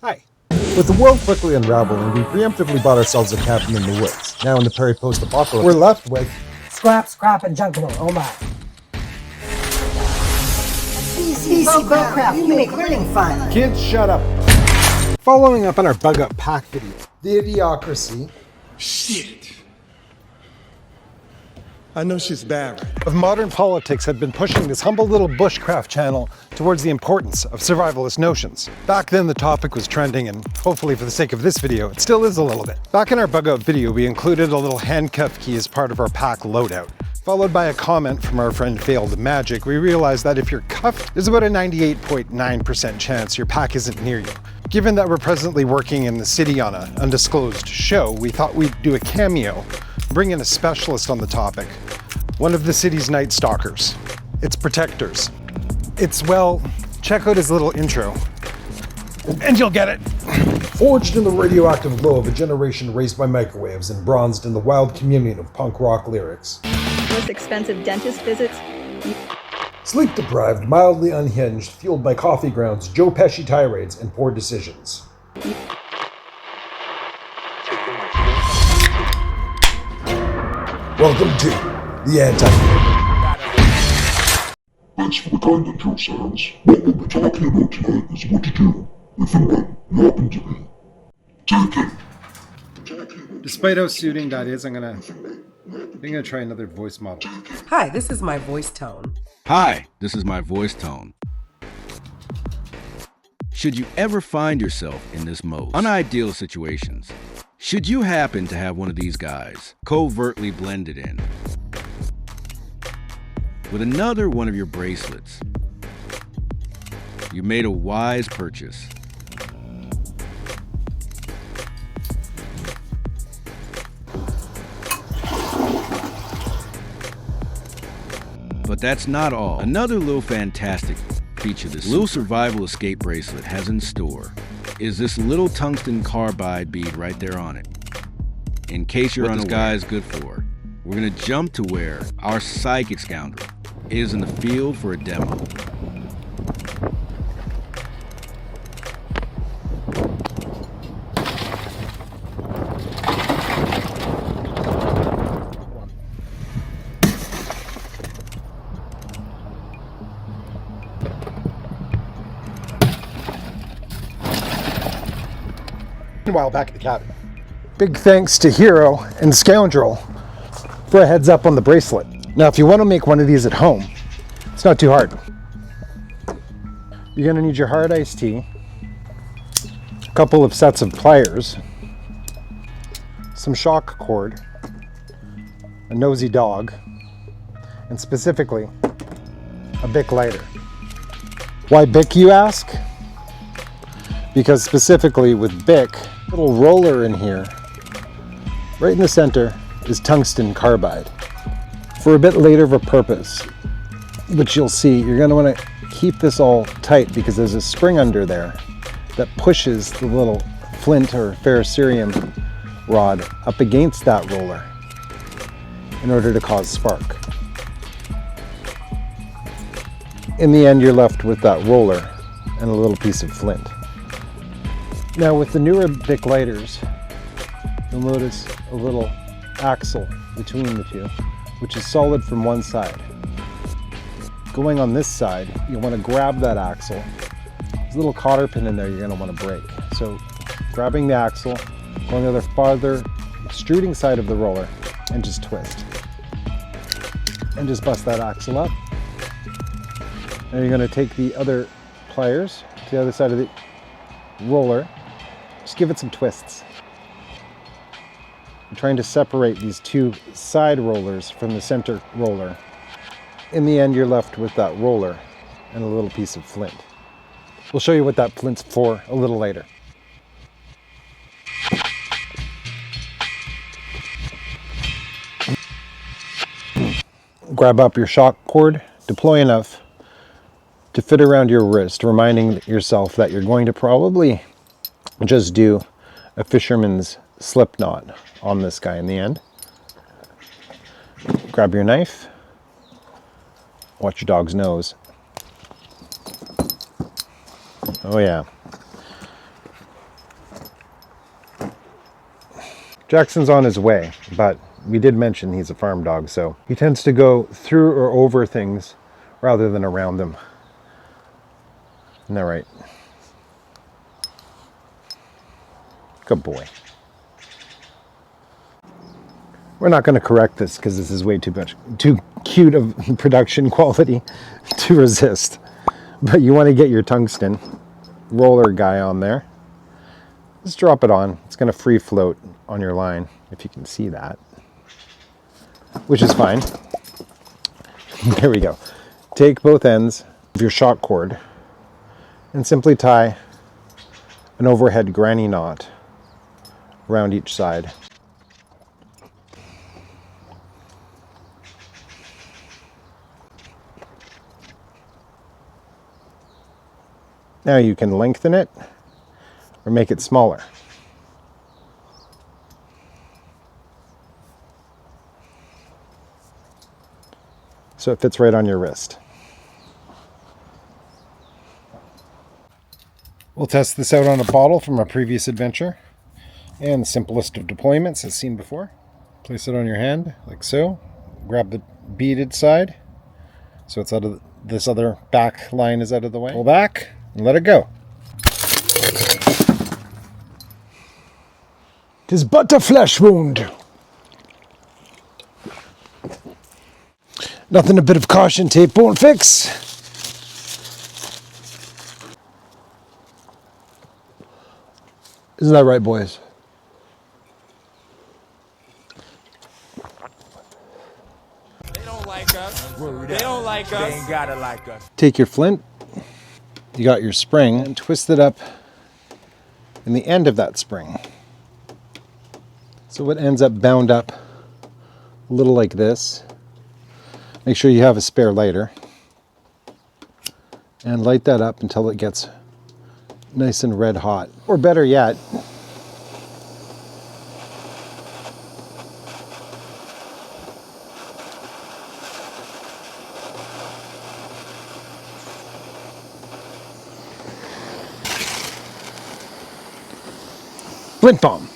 Hi. With the world quickly unraveling, we preemptively bought ourselves a cabin in the woods. Now in the peri-post-apocalypse, we're left with scrap, and junkable, oh my. EDC bushcraft, you make learning fun. Kids, shut up. Following up on our bug up pack video, the idiocracy. Shit. I know she's bad. Of modern politics had been pushing this humble little bushcraft channel towards the importance of survivalist notions. Back then the topic was trending, and hopefully for the sake of this video, it still is a little bit. Back in our bug out video, we included a little handcuff key as part of our pack loadout. Followed by a comment from our friend Failed Magic, we realized that if you're cuffed, there's about a 98.9% chance your pack isn't near you. Given that we're presently working in the city on an undisclosed show, we thought we'd do a cameo, bring in a specialist on the topic, one of the city's night stalkers, its protectors. Well, check out his little intro, and you'll get it. Forged in the radioactive glow of a generation raised by microwaves and bronzed in the wild communion of punk rock lyrics. Most expensive dentist visits. Sleep deprived, mildly unhinged, fueled by coffee grounds, Joe Pesci tirades, and poor decisions. Welcome to the Thanks for the kind intro sounds. What we'll be talking about tonight is what to do if and when you happen to be taken. Despite how soothing that is, I'm gonna try another voice model. Hi, this is my voice tone. Hi, this is my voice tone. Should you ever find yourself in this most unideal situations, should you happen to have one of these guys covertly blended in with another one of your bracelets, you made a wise purchase. But that's not all. Another little fantastic feature this little survival escape bracelet has in store is this little tungsten carbide bead right there on it. In case you're unaware what this guy is good for, we're gonna jump to where our psychic scoundrel is in the field for a demo. Meanwhile, back at the cabin. Big thanks to Hero and Scoundrel for a heads up on the bracelet. Now, if you want to make one of these at home, it's not too hard. You're going to need your hard iced tea, a couple of sets of pliers, some shock cord, a nosy dog, and specifically, a Bic lighter. Why Bic, you ask? Because specifically with Bic, little roller in here, right in the center, is tungsten carbide. For a bit later of a purpose, which you'll see, you're going to want to keep this all tight because there's a spring under there that pushes the little flint or ferrocerium rod up against that roller in order to cause spark. In the end, you're left with that roller and a little piece of flint. Now with the newer Bic lighters, you'll notice a little axle between the two, which is solid from one side. Going on this side, you'll want to grab that axle. There's a little cotter pin in there you're going to want to break. So grabbing the axle, going to the farther extruding side of the roller, and just twist. And just bust that axle up. Now you're going to take the other pliers to the other side of the roller. Just give it some twists. I'm trying to separate these two side rollers from the center roller. In the end, you're left with that roller and a little piece of flint. We'll show you what that flint's for a little later. Grab up your shock cord, deploy enough to fit around your wrist, reminding yourself that you're going to probably just do a fisherman's slip knot on this guy in the end. Grab your knife. Watch your dog's nose. Oh yeah. Jackson's on his way, but we did mention he's a farm dog, so he tends to go through or over things rather than around them. Isn't that right? Good boy. We're not going to correct this because this is way too cute of production quality to resist. But you want to get your tungsten roller guy on there. Just drop it on. It's going to free float on your line, if you can see that, which is fine. There we go. Take both ends of your shock cord and simply tie an overhead granny knot around each side. Now you can lengthen it or make it smaller. So it fits right on your wrist. We'll test this out on a bottle from our previous adventure. And the simplest of deployments as seen before. Place it on your hand like so. Grab the beaded side so it's out of this other back line is out of the way. Pull back and let it go. 'Tis but a flesh wound. Nothing a bit of caution tape won't fix. Isn't that right, boys? They don't like us. They don't like us. They ain't gotta like us. Take your flint, you got your spring, and twist it up in the end of that spring. So it ends up bound up a little like this. Make sure you have a spare lighter. And light that up until it gets nice and red hot. Or better yet, flint bomb.